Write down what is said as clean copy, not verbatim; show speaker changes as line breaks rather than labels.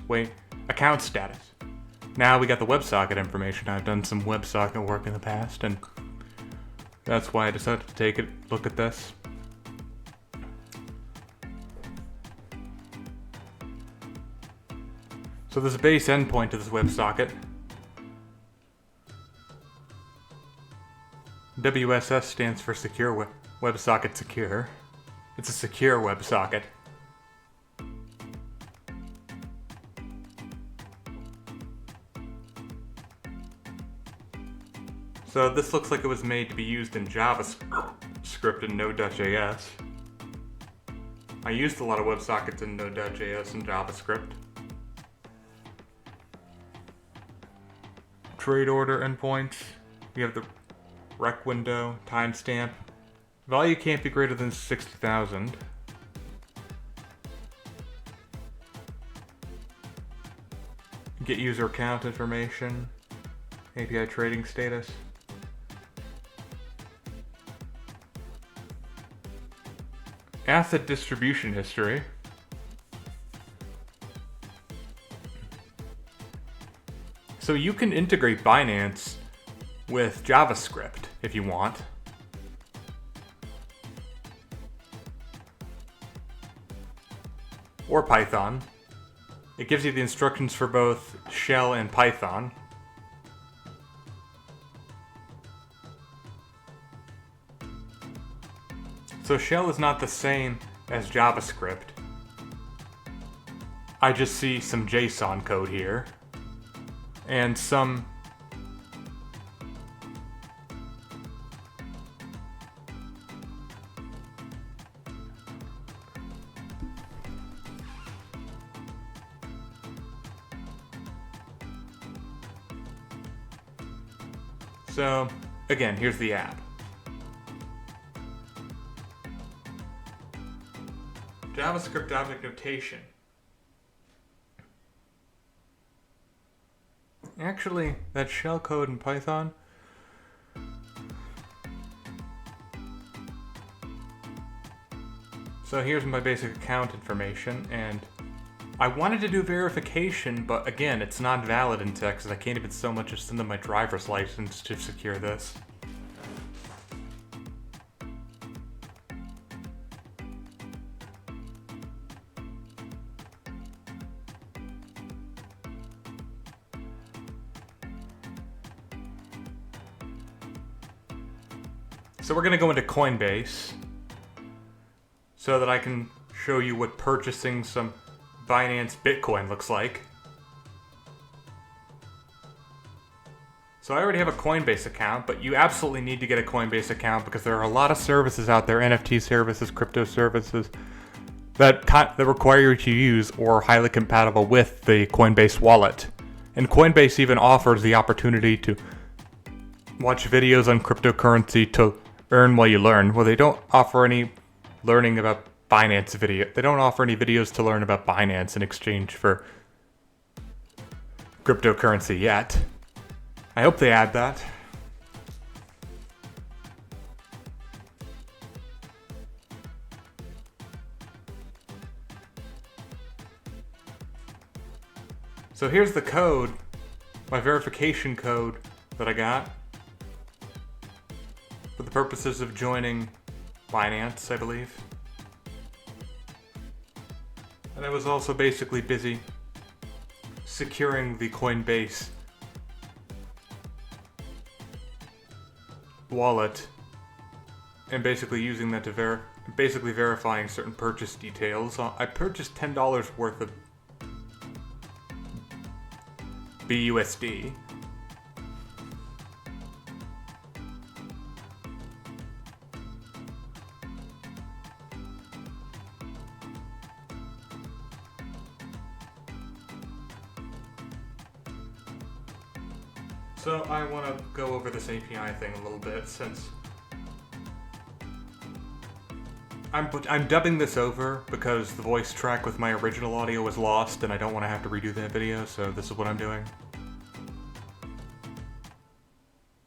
wait, account status. Now we got the WebSocket information. I've done some WebSocket work in the past, and that's why I decided to take a look at this. So there's a base endpoint to this WebSocket. WSS stands for Secure WebSocket Secure. It's a secure WebSocket. So this looks like it was made to be used in JavaScript and Node.js. I used a lot of WebSockets in Node.js and JavaScript. Trade order endpoints. We have the rec window, timestamp. Value can't be greater than 60,000. Get user account information. API trading status. Asset distribution history. So you can integrate Binance with JavaScript if you want. Or Python. It gives you the instructions for both Shell and Python. So Shell is not the same as JavaScript. I just see some JSON code here. And some So, again, here's the app. JavaScript object notation. Actually, that shell code in Python. So here's my basic account information, and I wanted to do verification, but again, it's not valid in Texas. I can't even so much as send them my driver's license to secure this. So we're going to go into Coinbase so that I can show you what purchasing some Binance Bitcoin looks like. So I already have a Coinbase account, but you absolutely need to get a Coinbase account because there are a lot of services out there, NFT services, crypto services, that require you to use or are highly compatible with the Coinbase wallet. And Coinbase even offers the opportunity to watch videos on cryptocurrency to earn while you learn. Well, they don't offer any learning about Binance video. They don't offer any videos to learn about Binance in exchange for cryptocurrency yet. I hope they add that. So here's the code, my verification code that I got for the purposes of joining Binance, I believe. And I was also basically busy securing the Coinbase wallet and basically using that to verifying certain purchase details. I purchased $10 worth of BUSD. So I want to go over this API thing a little bit since I'm dubbing this over because the voice track with my original audio was lost and I don't want to have to redo that video, so this is what I'm doing.